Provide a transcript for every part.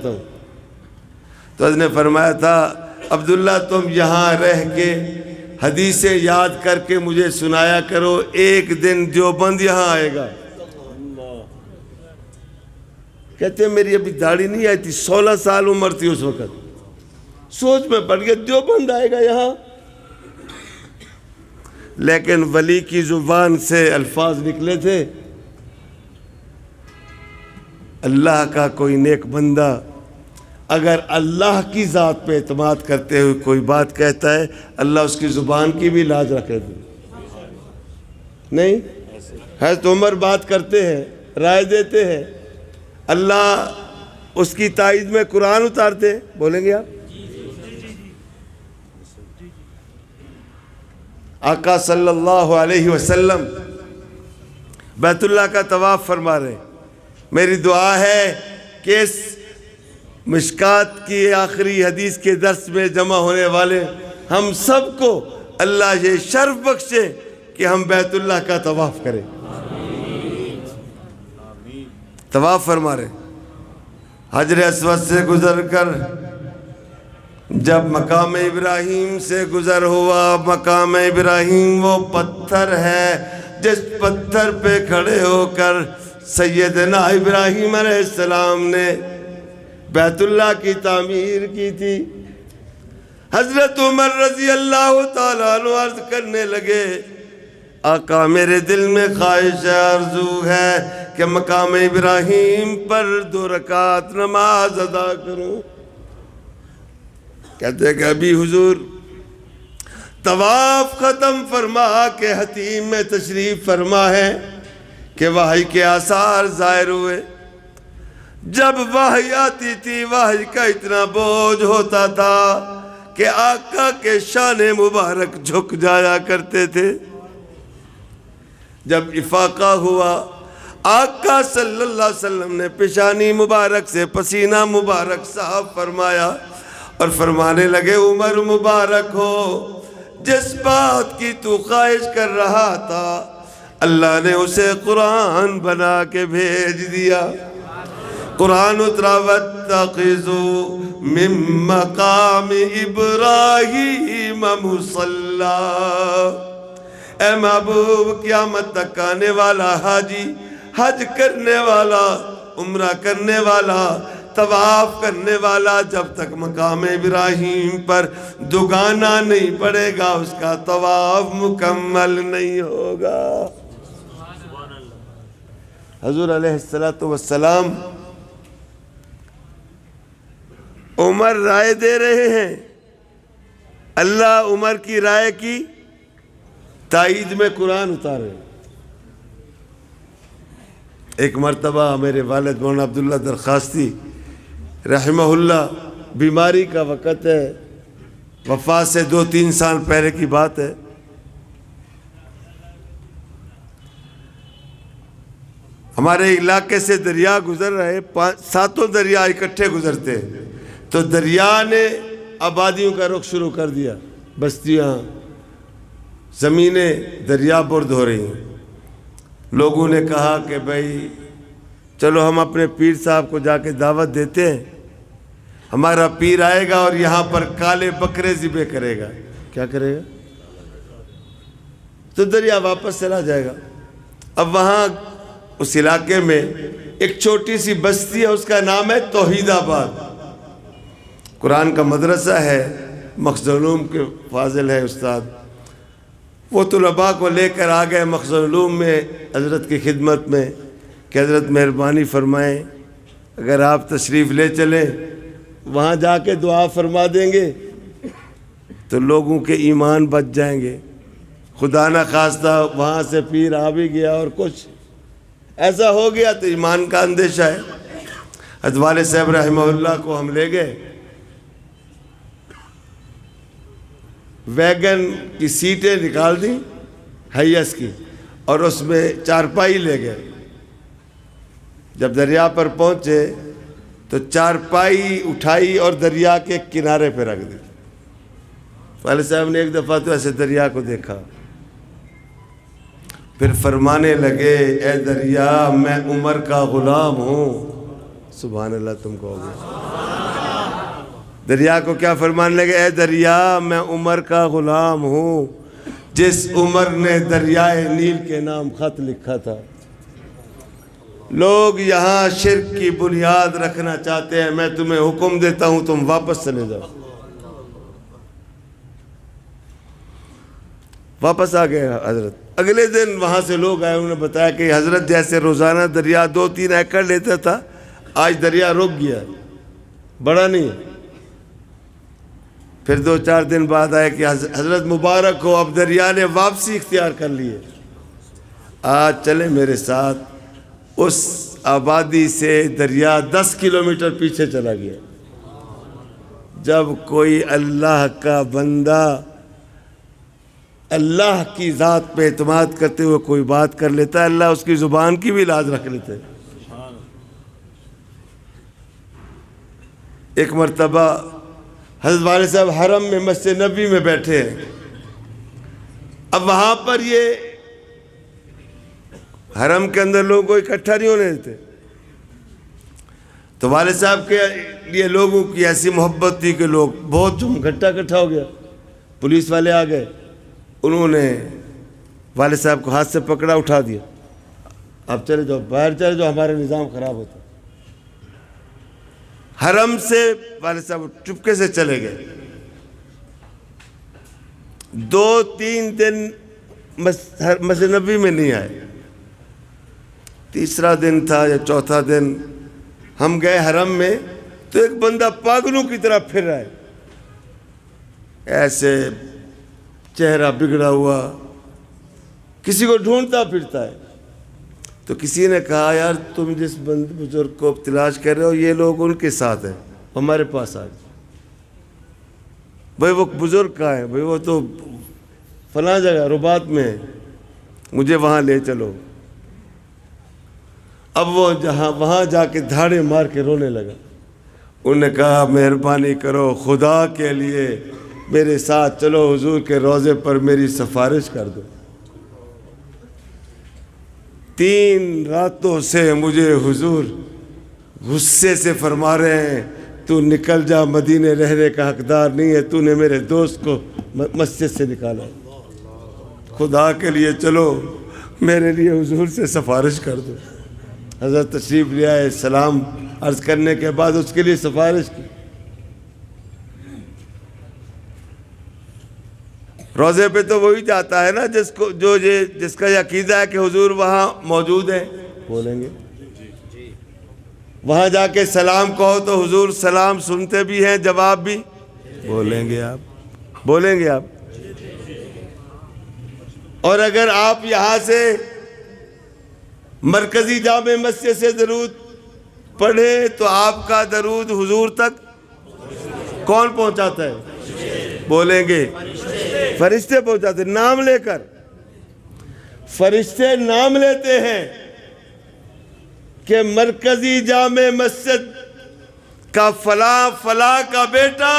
ہوں۔ تو حضرت نے فرمایا تھا عبداللہ تم یہاں رہ کے حدیثیں یاد کر کے مجھے سنایا کرو، ایک دن دیوبند یہاں آئے گا۔ کہتے ہیں میری ابھی داڑھی نہیں آئی تھی، 16 سال عمر تھی اس وقت، سوچ میں پڑ گیا دیوبند آئے گا یہاں۔ لیکن ولی کی زبان سے الفاظ نکلے تھے، اللہ کا کوئی نیک بندہ اگر اللہ کی ذات پہ اعتماد کرتے ہوئے کوئی بات کہتا ہے، اللہ اس کی زبان کی بھی لاج رکھے تھے۔ نہیں، حضرت عمر بات کرتے ہیں، رائے دیتے ہیں، اللہ اس کی تائید میں قرآن اتارتے ہیں۔ بولیں گے آپ؟ آقا صلی اللہ علیہ وسلم بیت اللہ کا طواف فرما رہے ہیں۔ میری دعا ہے کہ اس مشکات کی آخری حدیث کے درس میں جمع ہونے والے ہم سب کو اللہ یہ شرف بخشے کہ ہم بیت اللہ کا طواف کریں۔ طواف فرما رہے ہیں، حجر اسود سے گزر کر جب مقام ابراہیم سے گزر ہوا، مقام ابراہیم وہ پتھر ہے جس پتھر پہ کھڑے ہو کر سیدنا ابراہیم علیہ السلام نے بیت اللہ کی تعمیر کی تھی۔ حضرت عمر رضی اللہ تعالیٰ عنہ عرض کرنے لگے، آقا میرے دل میں خواہش ہے، آرزو ہے کہ مقام ابراہیم پر 2 رکعت نماز ادا کروں۔ کہتے ہیں کہ ابھی حضور طواف ختم فرما کے حتیم میں تشریف فرما ہے کہ وحی کے آثار ظاہر ہوئے۔ جب وحی آتی تھی وحی کا اتنا بوجھ ہوتا تھا کہ آقا کے شان مبارک جھک جایا کرتے تھے۔ جب افاقہ ہوا، آقا صلی اللہ علیہ وسلم نے پیشانی مبارک سے پسینہ مبارک صاف فرمایا اور فرمانے لگے، عمر مبارک ہو، جس بات کی تو خواہش کر رہا تھا اللہ نے اسے قرآن بنا کے بھیج دیا۔ قرآن اترا وَاتَّخِذُوا مِن مَّقَامِ إِبْرَاهِيمَ مُصَلًّى۔ اے محبوب قیامت تک آنے والا حاجی، حج کرنے والا، عمرہ کرنے والا، طواف کرنے والا جب تک مقام ابراہیم پر دگانا نہیں پڑے گا اس کا طواف مکمل نہیں ہوگا۔ حضور علیہ السلام عمر رائے دے رہے ہیں، اللہ عمر کی رائے کی تائید میں قرآن اتارے۔ ایک مرتبہ میرے والد مولانا عبداللہ درخواستی رحمہ اللہ، بیماری کا وقت ہے، وفات سے 2-3 سال پہلے کی بات ہے، ہمارے علاقے سے دریا گزر رہے، 7 دریا اکٹھے گزرتے، تو دریا نے آبادیوں کا رخ شروع کر دیا، بستیاں، زمینیں دریا برد ہو رہی ہیں۔ لوگوں نے کہا کہ بھائی چلو ہم اپنے پیر صاحب کو جا کے دعوت دیتے ہیں، ہمارا پیر آئے گا اور یہاں پر کالے بکرے ذبح کرے گا۔ کیا کرے گا؟ تو دریا واپس چلا جائے گا۔ اب وہاں اس علاقے میں ایک چھوٹی سی بستی ہے، اس کا نام ہے توحید آباد، قرآن کا مدرسہ ہے، مخزن علوم کے فاضل ہے استاد، وہ طلباء کو لے کر آ گئے مخزن علوم میں حضرت کی خدمت میں کہ حضرت مہربانی فرمائیں، اگر آپ تشریف لے چلیں وہاں جا کے دعا فرما دیں گے تو لوگوں کے ایمان بچ جائیں گے۔ خدا نہ خواستہ وہاں سے پیر آ بھی گیا اور کچھ ایسا ہو گیا تو ایمان کا اندیشہ ہے۔ حضرت والد صاحب رحمہ اللہ کو ہم لے گئے، ویگن کی سیٹیں نکال دیں ہیس کی اور اس میں چارپائی لے گئے۔ جب دریا پر پہنچے تو چارپائی اٹھائی اور دریا کے کنارے پہ رکھ دی۔ والد صاحب نے ایک دفعہ تو ایسے دریا کو دیکھا، پھر فرمانے لگے، اے دریا میں عمر کا غلام ہوں سبحان اللہ تم کہو گے۔ دریا کو کیا فرمانے لگے؟ اے دریا میں عمر کا غلام ہوں جس عمر نے دریائے نیل کے نام خط لکھا تھا۔ لوگ یہاں شرک کی بنیاد رکھنا چاہتے ہیں، میں تمہیں حکم دیتا ہوں تم واپس چلے جاؤ۔ واپس آ گئے حضرت۔ اگلے دن وہاں سے لوگ آئے، انہوں نے بتایا کہ حضرت جیسے روزانہ دریا 2-3 ایکڑ لیتا تھا، آج دریا رک گیا، بڑا نہیں ہے۔ پھر 2-4 دن بعد آئے کہ حضرت مبارک ہو، اب دریا نے واپسی اختیار کر لی ہے، آج چلے میرے ساتھ۔ اس آبادی سے دریا 10 کلومیٹر پیچھے چلا گیا۔ جب کوئی اللہ کا بندہ اللہ کی ذات پہ اعتماد کرتے ہوئے کوئی بات کر لیتا ہے، اللہ اس کی زبان کی بھی لاز رکھ لیتے ہیں۔ ایک مرتبہ حضرت والد صاحب حرم میں مسجد نبی میں بیٹھے ہیں، اب وہاں پر یہ حرم کے اندر لوگوں کو اکٹھا نہیں ہونے دیتے، تو والد صاحب کے لیے لوگوں کی ایسی محبت تھی کہ لوگ بہت اکٹھا ہو گیا۔ پولیس والے آ گئے، انہوں نے والد صاحب کو ہاتھ سے پکڑا، اٹھا دیا، آپ چلے جاؤ، باہر چلے جاؤ، ہمارا نظام خراب ہوتا۔ حرم سے والد صاحب چپکے سے چلے گئے۔ 2-3 دن مسجد نبی میں نہیں آئے۔ تیسرا دن تھا یا چوتھا دن ہم گئے حرم میں، تو ایک بندہ پاگلوں کی طرح پھر رہا ہے، ایسے چہرہ بگڑا ہوا، کسی کو ڈھونڈتا پھرتا ہے۔ تو کسی نے کہا یار تم جس بزرگ کو تلاش کر رہے ہو یہ لوگ ان کے ساتھ ہیں، ہمارے پاس آ جائے۔ بھائی وہ بزرگ کہاں ہے؟ بھائی وہ تو فلاں جگہ رباط میں ہے، مجھے وہاں لے چلو۔ اب وہ وہاں جا کے دھاڑے مار کے رونے لگا۔ انہوں نے کہا مہربانی کرو، خدا کے لیے میرے ساتھ چلو، حضور کے روضے پر میری سفارش کر دو۔ 3 راتوں سے مجھے حضور غصے سے فرما رہے ہیں تو نکل جا، مدینے رہنے کا حقدار نہیں ہے، تو نے میرے دوست کو مسجد سے نکالا، خدا کے لیے چلو میرے لیے حضور سے سفارش کر دو۔ حضرت تشریف لے آئے، سلام عرض کرنے کے بعد اس کے لیے سفارش کی۔ روزے پہ تو وہی جاتا ہے نا جس کا یہ عقیدہ ہے کہ حضور وہاں موجود ہے، بولیں گے۔ وہاں جا کے سلام کہو تو حضور سلام سنتے بھی ہیں، جواب بھی بولیں گے آپ۔ اور اگر آپ یہاں سے مرکزی جامع مسجد سے درود پڑھے تو آپ کا درود حضور تک کون پہنچاتا ہے؟ بولیں گے فرشتے پہنچاتے، نام لے کر فرشتے نام لیتے ہیں کہ مرکزی جامع مسجد کا فلاں کا بیٹا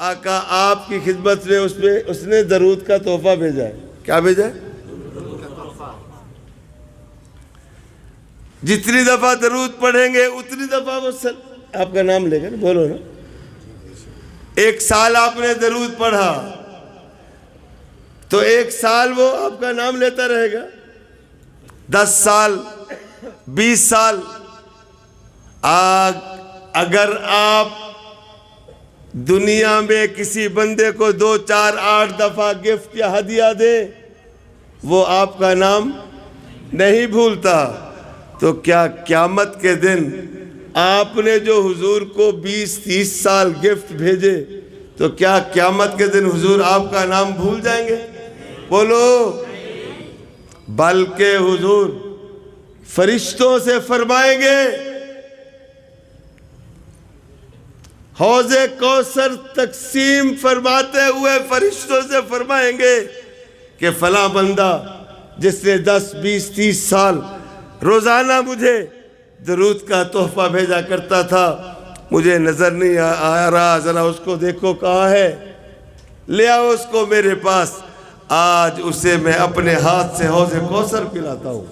آقا آپ کی خدمت میں اس نے درود کا تحفہ بھیجا ہے۔ کیا بھیجا ہے؟ جتنی دفعہ درود پڑھیں گے اتنی دفعہ وہ آپ کا نام لے گا، بولو نا۔ 1 سال آپ نے درود پڑھا تو 1 سال وہ آپ کا نام لیتا رہے گا، 10 سال 20 سال۔ اگر آپ دنیا میں کسی بندے کو 2 4 8 دفعہ گفٹ یا ہدیہ دے وہ آپ کا نام نہیں بھولتا، تو کیا قیامت کے دن آپ نے جو حضور کو 20 30 سال گفٹ بھیجے تو کیا قیامت کے دن حضور آپ کا نام بھول جائیں گے؟ بولو۔ بلکہ حضور فرشتوں سے فرمائیں گے، حوض کوثر تقسیم فرماتے ہوئے فرشتوں سے فرمائیں گے کہ فلاں بندہ جس نے 10 20 30 سال روزانہ مجھے درود کا تحفہ بھیجا کرتا تھا، مجھے نظر نہیں آ رہا، ذرا اس کو دیکھو کہاں ہے، لے آؤ اس کو میرے پاس، آج اسے میں اپنے ہاتھ سے حوض کوثر پلاتا ہوں۔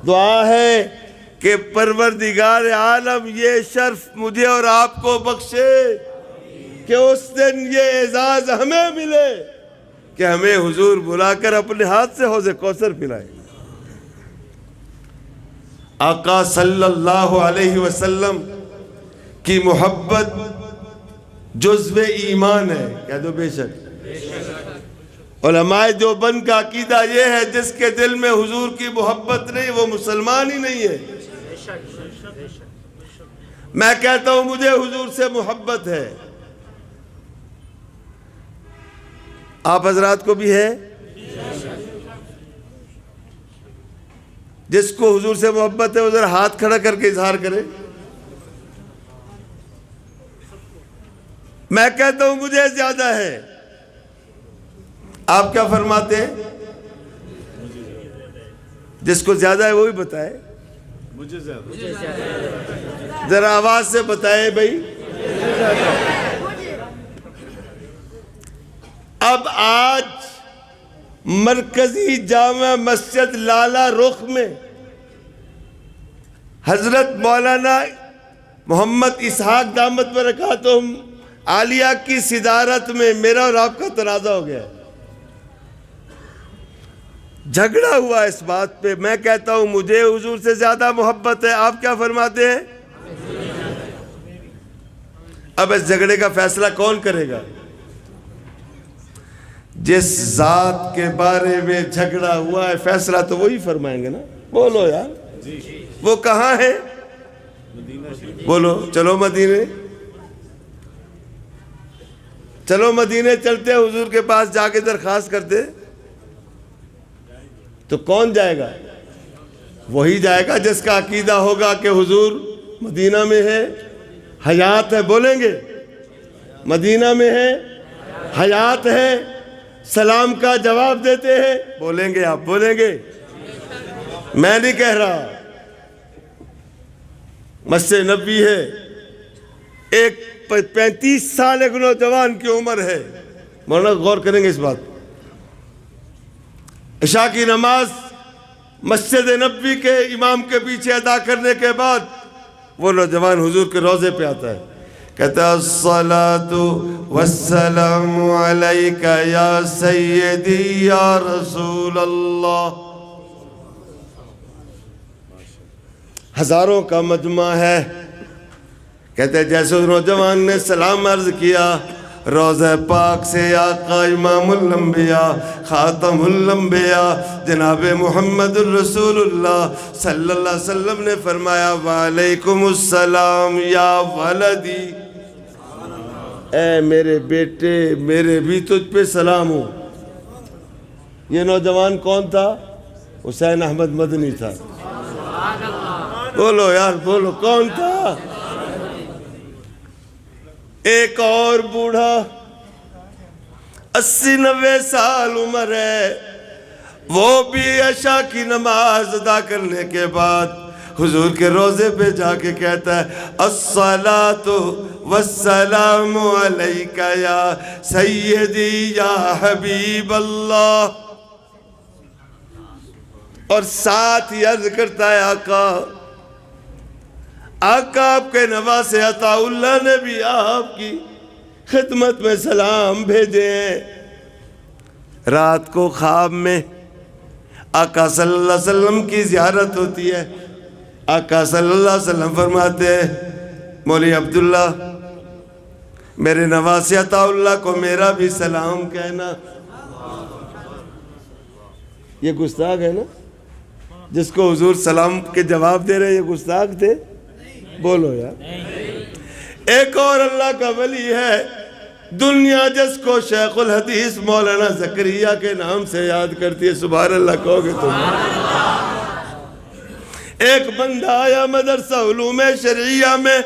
دعا ہے کہ پروردگار عالم یہ شرف مجھے اور آپ کو بخشے کہ اس دن یہ اعزاز ہمیں ملے کہ ہمیں حضور بلا کر اپنے ہاتھ سے حوض کوثر پلائے۔ آقا صلی اللہ علیہ وسلم کی محبت جزو ایمان ہے، کہہ دو بے شک۔ علماء دیوبند کا عقیدہ یہ ہے جس کے دل میں حضور کی محبت نہیں وہ مسلمان ہی نہیں ہے۔ میں کہتا ہوں مجھے حضور سے محبت ہے، آپ حضرات کو بھی ہے؟ جس کو حضور سے محبت ہے وہ ذرا ہاتھ کھڑا کر کے اظہار کرے۔ میں کہتا ہوں مجھے زیادہ ہے، آپ کیا فرماتے ہیں؟ جس کو زیادہ ہے وہ بھی بتائے، مجھے زیادہ، ذرا آواز سے بتائے بھائی۔ اب آج مرکزی جامع مسجد لالا رخ میں حضرت مولانا محمد اسحاق دامت برکاتہم عالیہ کی صدارت میں میرا اور آپ کا تنازع ہو گیا ہے، جھگڑا ہوا اس بات پہ۔ میں کہتا ہوں مجھے حضور سے زیادہ محبت ہے، آپ کیا فرماتے ہیں؟ اب اس جھگڑے کا فیصلہ کون کرے گا؟ جس ذات کے بارے میں جھگڑا ہوا ہے فیصلہ تو وہی فرمائیں گے نا، بولو یار، وہ کہاں ہے؟ بولو، چلو مدینے، چلو مدینے چلتے حضور کے پاس جا کے درخواست کرتے۔ تو کون جائے گا؟ وہی جائے گا جس کا عقیدہ ہوگا کہ حضور مدینہ میں ہے، حیات ہے، بولیں گے مدینہ میں ہے، حیات ہے، سلام کا جواب دیتے ہیں، بولیں گے آپ، بولیں گے؟ میں نہیں کہہ رہا، مسجد نبوی ہے، ایک 35 سال ایک نوجوان کی عمر ہے، مولانا غور کریں گے اس بات۔ عشاء کی نماز مسجد نبوی کے امام کے پیچھے ادا کرنے کے بعد وہ نوجوان حضور کے روضے پہ آتا ہے، کہتا ہے الصلاة والسلام علیک یا سیدی یا رسول اللہ۔ ہزاروں کا مجمع ہے، کہتے ہیں جیسے اس نوجوان نے سلام عرض کیا، روضہ پاک سے آقا امام الانبیاء خاتم الانبیاء جناب محمد الرسول اللہ صلی اللہ علیہ وسلم نے فرمایا وعلیکم السلام یا ولدی، اے میرے بیٹے، میرے بھی تجھ پہ سلام ہو۔ یہ نوجوان کون تھا؟ حسین احمد مدنی تھا، بولو یار بولو، کون تھا؟ ایک اور بوڑھا 80-90 سال عمر ہے، وہ بھی عشاء کی نماز ادا کرنے کے بعد حضور کے روضے پہ جا کے کہتا ہے الصلاة والسلام علیک یا سیدی یا حبیب اللہ، اور ساتھ ہی عرض کرتا ہے آقا آپ کے نواسے عطا اللہ نے بھی آپ کی خدمت میں سلام بھیجے ہیں۔ رات کو خواب میں آقا صلی اللہ علیہ وسلم کی زیارت ہوتی ہے، آقا صلی اللہ علیہ وسلم فرماتے ہیں مولوی عبداللہ میرے نواسے عطا اللہ کو میرا بھی سلام کہنا۔ یہ گستاخ ہے نا، جس کو حضور سلام کے جواب دے رہے، یہ گستاخ تھے؟ بولو یار۔ ایک اور اللہ کا ولی ہے، دنیا جس کو شیخ الحدیث مولانا زکریا کے نام سے یاد کرتی ہے، سبحان اللہ کہو گے تم؟ ایک بندہ آیا مدرسہ علوم شرعیہ میں،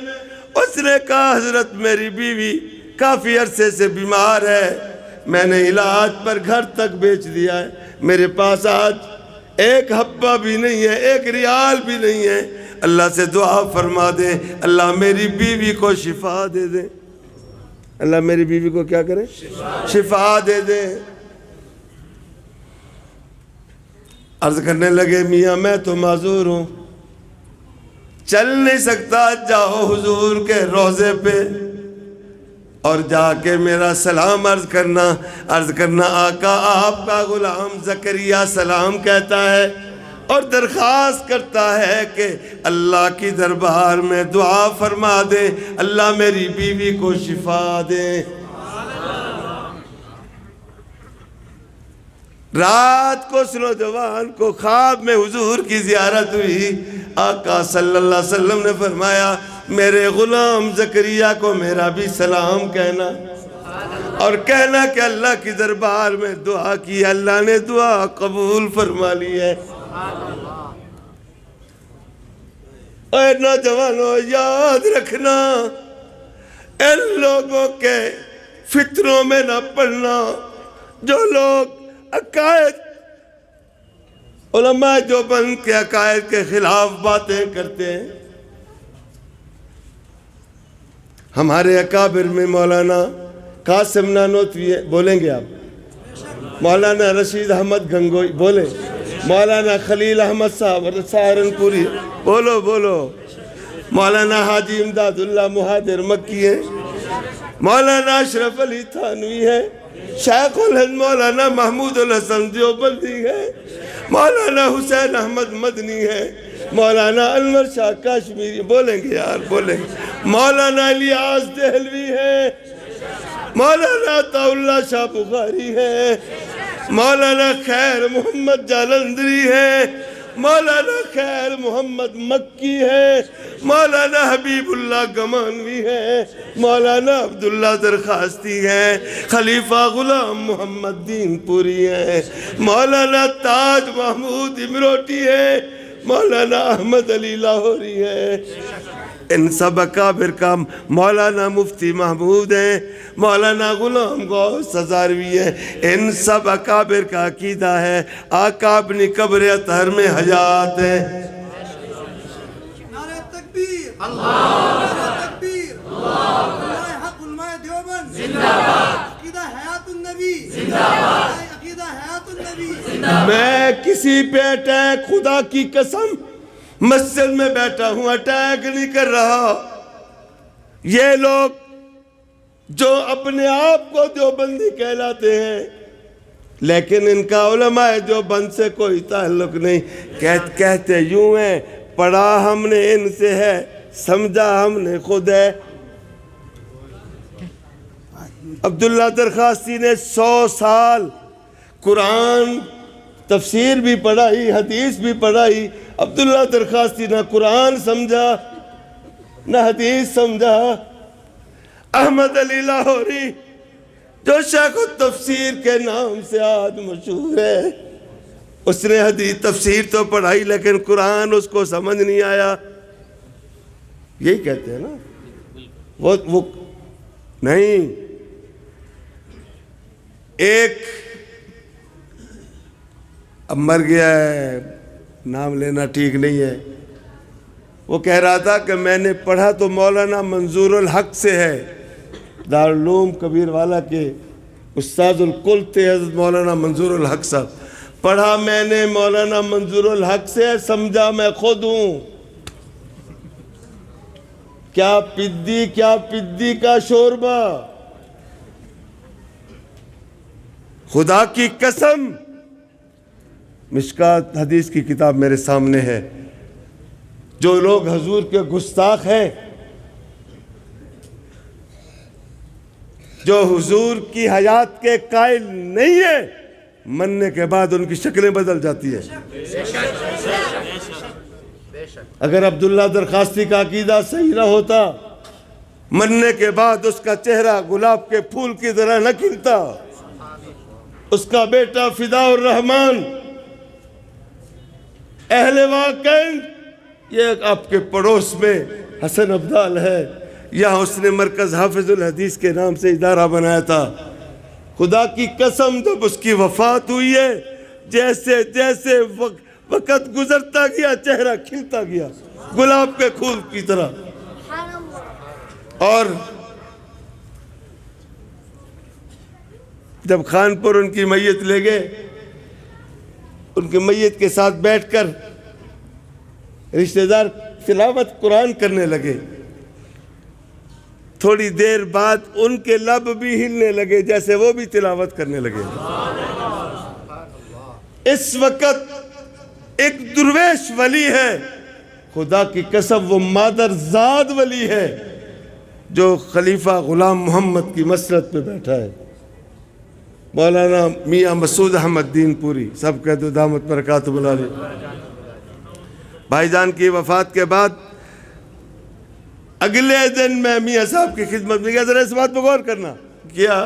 اس نے کہا حضرت میری بیوی کافی عرصے سے بیمار ہے، میں نے علاج پر گھر تک بیچ دیا ہے، میرے پاس آج ایک حبہ بھی نہیں ہے، ایک ریال بھی نہیں ہے، اللہ سے دعا فرما دے اللہ میری بیوی کو شفا دے دے، اللہ میری بیوی کو کیا کرے؟ شفا دے دے۔ عرض کرنے لگے میاں میں تو معذور ہوں، چل نہیں سکتا، جاؤ حضور کے روضے پہ اور جا کے میرا سلام عرض کرنا آقا آپ کا غلام زکریا سلام کہتا ہے اور درخواست کرتا ہے کہ اللہ کی دربار میں دعا فرما دے، اللہ میری بیوی کو شفا دے۔ رات کو اس نوجوان کو خواب میں حضور کی زیارت ہوئی، آقا صلی اللہ علیہ وسلم نے فرمایا میرے غلام زکریا کو میرا بھی سلام کہنا اور کہنا کہ اللہ کی دربار میں دعا کی، اللہ نے دعا قبول فرما لی ہے۔ اے نوجوانوں یاد رکھنا، ان لوگوں کے فتنوں میں نہ پڑنا جو لوگ عقائد علماء دیوبند کے عقائد کے خلاف باتیں کرتے ہیں۔ ہمارے اکابر میں مولانا قاسم نانوتوی بولیں گے آپ، مولانا رشید احمد گنگوئی بولیں، مولانا خلیل احمد صاحب سہارنپوری بولو، مولانا حاجی امداد اللہ مہاجر مکی ہیں، مولانا اشرف علی تھانوی ہے، شیخ الہند مولانا محمود الحسن دیوبندی ہے، مولانا حسین احمد مدنی ہے، مولانا انور شاہ کاشمیری بولیں گے یار بولیں، مولانا الیاس دہلوی ہے، مولانا عطا اللہ شاہ بخاری ہے، مولانا خیر محمد جالندری ہے، مولانا خیر محمد مکی ہے، مولانا حبیب اللہ گمانوی ہے، مولانا عبداللہ درخواستی ہے، خلیفہ غلام محمد دین پوری ہے، مولانا تاج محمود امروٹی ہے، مولانا احمد علی لاہوری ہے۔ ان سب اکابر کا مولانا مفتی محمود ہیں، مولانا غلام غوث ہزاروی ہیں، ان سب اکابر کا عقیدہ ہے آقا اپنی قبر اطہر میں حیات ہے۔ نعرہ تکبیر، نعرہ تکبیر، علماء حق علماء دیوبند زندہ باد، عقیدہ حیات النبی زندہ باد، عقیدہ حیات النبی زندہ باد۔ میں کسی پہ اٹیک خدا کی قسم مسجد میں بیٹھا ہوں اٹیک نہیں کر رہا، یہ لوگ جو اپنے آپ کو دیوبندی کہلاتے ہیں لیکن ان کا علماء دیوبند سے کوئی تعلق نہیں، کہتے یوں ہیں پڑھا ہم نے ان سے ہے سمجھا ہم نے خود ہے۔ عبداللہ درخواستی نے 100 سال قرآن تفسیر بھی پڑھائی حدیث بھی پڑھائی، عبداللہ درخواستی نہ قرآن سمجھا نہ حدیث سمجھا۔ احمد علی لاہوری جو شیخ التفسیر کے نام سے آج مشہور ہے، اس نے حدیث تفسیر تو پڑھائی لیکن قرآن اس کو سمجھ نہیں آیا، یہی کہتے ہیں نا وہ نہیں۔ ایک اب مر گیا ہے، نام لینا ٹھیک نہیں ہے، وہ کہہ رہا تھا کہ میں نے پڑھا تو مولانا منظور الحق سے ہے، دارالعلوم کبیر والا کے استاد الکل تھے حضرت مولانا منظور الحق صاحب، پڑھا میں نے مولانا منظور الحق سے سمجھا میں خود ہوں۔ کیا پدی کا شوربہ، خدا کی قسم مشکات حدیث کی کتاب میرے سامنے ہے، جو لوگ حضور کے گستاخ ہیں، جو حضور کی حیات کے قائل نہیں ہیں، مننے کے بعد ان کی شکلیں بدل جاتی ہیں۔ اگر عبداللہ درخواستی کا عقیدہ صحیح نہ ہوتا، مننے کے بعد اس کا چہرہ گلاب کے پھول کی طرح نہ کھلتا، اس کا بیٹا فداء الرحمن اہل واقعین، یہ آپ کے پڑوس میں حسن عبدال ہے، یہاں اس نے مرکز حافظ الحدیث کے نام سے ادارہ بنایا تھا۔ خدا کی قسم جب اس کی وفات ہوئی ہے، جیسے جیسے وقت گزرتا گیا چہرہ کھلتا گیا گلاب کے پھول کی طرح۔ اور جب خانپور ان کی میت لے گئے، ان کی میت کے ساتھ بیٹھ کر رشتہ دار تلاوت قرآن کرنے لگے، تھوڑی دیر بعد ان کے لب بھی ہلنے لگے جیسے وہ بھی تلاوت کرنے لگے۔ اس وقت ایک درویش ولی ہے، خدا کی قسم وہ مادر زاد ولی ہے، جو خلیفہ غلام محمد کی مسرت پہ بیٹھا ہے، مولانا میاں مسعود احمد دین پوری، سب کہہ دو دامت برکاتہ علیہ۔ بھائی جان کی وفات کے بعد اگلے دن میں میاں صاحب کی خدمت میں گیا، ذرا اس بات پہ غور کرنا کیا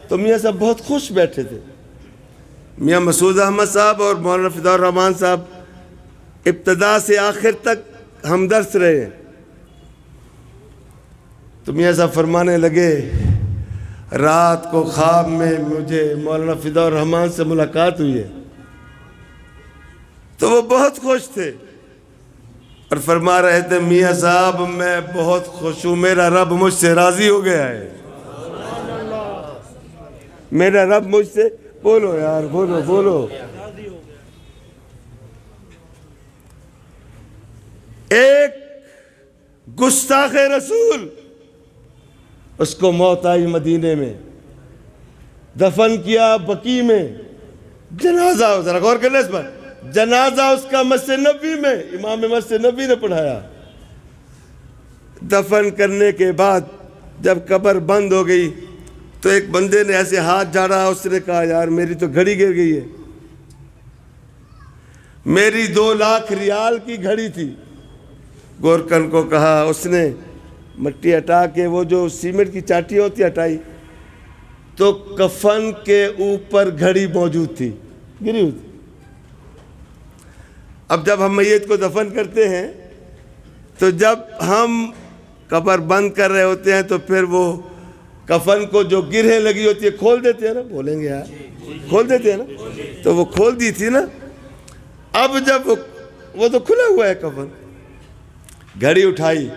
تو میاں صاحب بہت خوش بیٹھے تھے۔ میاں مسعود احمد صاحب اور مولانا فدا الرحمان صاحب ابتدا سے آخر تک ہمدرس رہے ہیں۔ تو میاں صاحب فرمانے لگے، رات کو خواب میں مجھے مولانا فدا الرحمان سے ملاقات ہوئی ہے، تو وہ بہت خوش تھے اور فرما رہے تھے، میاں صاحب میں بہت خوش ہوں، میرا رب مجھ سے راضی ہو گیا ہے، میرا رب مجھ سے، بولو یار بولو بولو۔ ایک گستاخ رسول، اس کو موت آئی مدینے میں، دفن کیا بقیع میں، جنازہ، ذرا غور کرنا اس پر، جنازہ اس کا مسجد نبوی میں، امام مسجد نبوی نے پڑھایا۔ دفن کرنے کے بعد جب قبر بند ہو گئی تو ایک بندے نے ایسے ہاتھ جھاڑا، اس نے کہا، یار میری تو گھڑی گر گئی ہے، میری 2 لاکھ ریال کی گھڑی تھی۔ گورکن کو کہا، اس نے مٹی ہٹا کے وہ جو سیمنٹ کی چاٹی ہوتی ہٹائی تو کفن کے اوپر گھڑی موجود تھی، گری ہوئی تھی۔ اب جب ہم میت کو دفن کرتے ہیں تو جب ہم قبر بند کر رہے ہوتے ہیں تو پھر وہ کفن کو جو گرہیں لگی ہوتی ہے کھول دیتے ہیں نا، بولیں گے یار، کھول دیتے ہیں نا، تو وہ کھول دی تھی نا۔ اب جب وہ تو کھلا ہوا ہے کفن، گھڑی اٹھائی،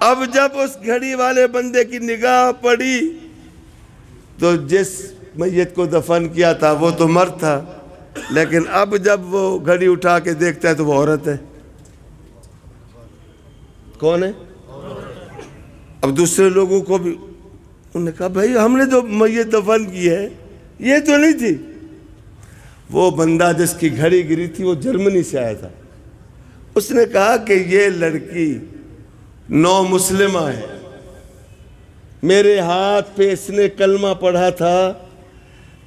اب جب اس گھڑی والے بندے کی نگاہ پڑی تو جس میت کو دفن کیا تھا وہ تو مرد تھا، لیکن اب جب وہ گھڑی اٹھا کے دیکھتا ہے تو وہ عورت ہے۔ کون ہے؟ اب دوسرے لوگوں کو بھی انہوں نے کہا، بھائی ہم نے جو میت دفن کی ہے یہ تو نہیں تھی۔ وہ بندہ جس کی گھڑی گری تھی وہ جرمنی سے آیا تھا، اس نے کہا کہ یہ لڑکی نو مسلمہ ہے، میرے ہاتھ پہ اس نے کلمہ پڑھا تھا،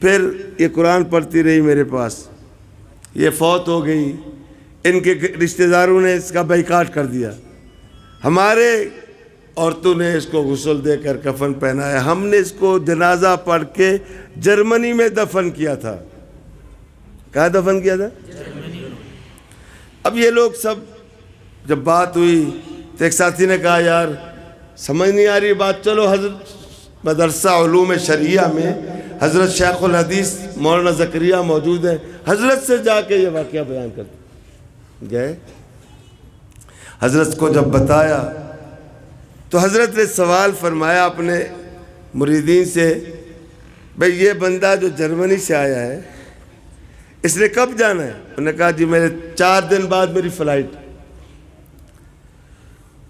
پھر یہ قرآن پڑھتی رہی میرے پاس، یہ فوت ہو گئی، ان کے رشتہ داروں نے اس کا بائیکاٹ کر دیا، ہمارے عورتوں نے اس کو غسل دے کر کفن پہنایا، ہم نے اس کو جنازہ پڑھ کے جرمنی میں دفن کیا تھا۔ کہاں دفن کیا تھا؟ اب یہ لوگ سب جب بات ہوئی تو ایک ساتھی نے کہا، یار سمجھ نہیں آ رہی بات، چلو حضرت مدرسہ علوم شریعہ میں حضرت شیخ الحدیث مولانا زکریا موجود ہیں، حضرت سے جا کے یہ واقعہ بیان کرتے گئے۔ حضرت کو جب بتایا تو حضرت نے سوال فرمایا اپنے مریدین سے، بھئی یہ بندہ جو جرمنی سے آیا ہے اس نے کب جانا ہے؟ انہوں نے کہا، جی میرے 4 دن بعد میری فلائٹ۔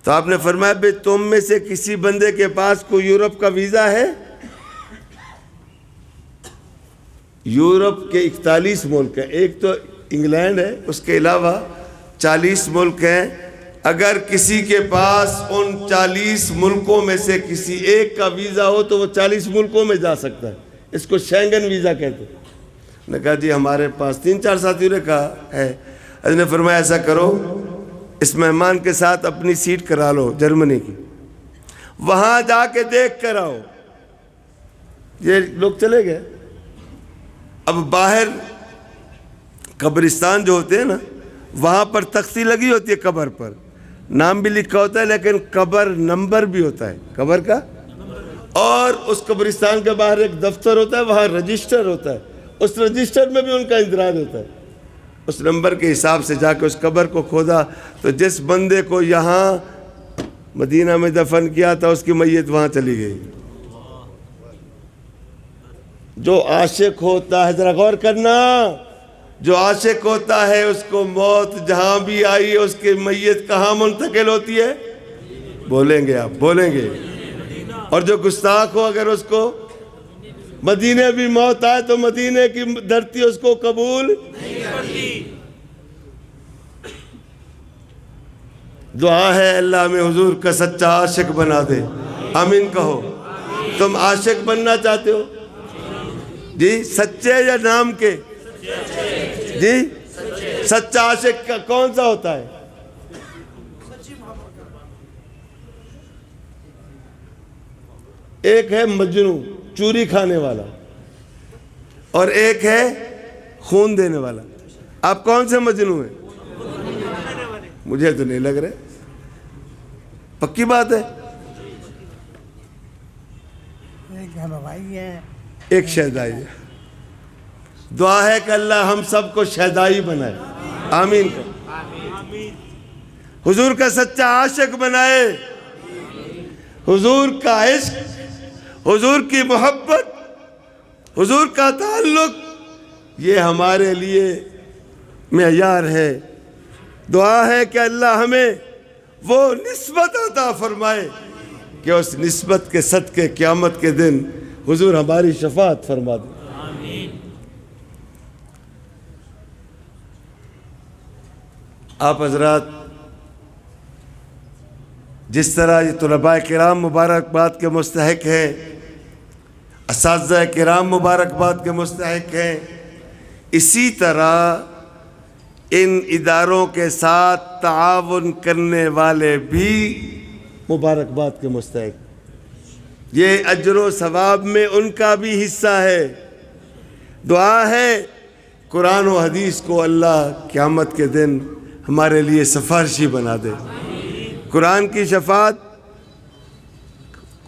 تو آپ نے فرمایا، بھئی تم میں سے کسی بندے کے پاس کوئی یورپ کا ویزا ہے؟ یورپ کے 41 ملک ہیں، ایک تو انگلینڈ ہے، اس کے علاوہ 40 ملک ہیں۔ اگر کسی کے پاس ان 40 ملکوں میں سے کسی ایک کا ویزا ہو تو وہ 40 ملکوں میں جا سکتا ہے، اس کو شینگن ویزا کہتے ہیں۔ نے کہا، جی ہمارے پاس 3-4 ساتھیوں نے کہا ہے۔ حضرت نے فرمایا، ایسا کرو، اس مہمان کے ساتھ اپنی سیٹ کرا لو جرمنی کی، وہاں جا کے دیکھ کر آؤ۔ یہ لوگ چلے گئے۔ اب باہر قبرستان جو ہوتے ہیں نا، وہاں پر تختی لگی ہوتی ہے، قبر پر نام بھی لکھا ہوتا ہے، لیکن قبر نمبر بھی ہوتا ہے، قبر کا، اور اس قبرستان کے باہر ایک دفتر ہوتا ہے، وہاں رجسٹر ہوتا ہے، اس رجسٹر میں بھی ان کا اندراج ہوتا ہے۔ اس نمبر کے حساب سے جا کے اس قبر کو کھودا تو جس بندے کو یہاں مدینہ میں دفن کیا تھا اس کی میت وہاں چلی گئی۔ جو عاشق ہوتا ہے، ذرا غور کرنا، جو عاشق ہوتا ہے اس کو موت جہاں بھی آئی اس کی میت کہاں منتقل ہوتی ہے؟ بولیں گے آپ، بولیں گے. اور جو گستاخ ہو اگر اس کو مدینے بھی موت آئے تو مدینے کی دھرتی اس کو قبول نہیں کرتی. دعا ہے اللہ میں حضور کا سچا عاشق بنا دے. آمین کہو. تم عاشق بننا چاہتے ہو جی؟ سچے یا نام کے؟ جی سچا عاشق کا کون سا ہوتا ہے؟ ایک ہے مجنوں چوری کھانے والا اور ایک ہے خون دینے والا. آپ کون سے مجنوں ہیں؟ مجھے تو نہیں لگ رہے. پکی بات ہے. ایک شہدائی ہے. دعا ہے کہ اللہ ہم سب کو شہدائی بنائے. آمین. حضور کا سچا عاشق بنائے. حضور کا عشق، حضور کی محبت، حضور کا تعلق، یہ ہمارے لیے معیار ہے. دعا ہے کہ اللہ ہمیں وہ نسبت عطا فرمائے کہ اس نسبت کے صدقے قیامت کے دن حضور ہماری شفاعت فرما دے. آپ حضرات جس طرح یہ طلباء کرام مبارکباد کے مستحق ہیں، اساتذہ کرام مبارکباد کے مستحق ہیں، اسی طرح ان اداروں کے ساتھ تعاون کرنے والے بھی مبارکباد کے مستحق. یہ اجر و ثواب میں ان کا بھی حصہ ہے. دعا ہے قرآن و حدیث کو اللہ قیامت کے دن ہمارے لیے سفارشی بنا دے. قرآن کی شفاعت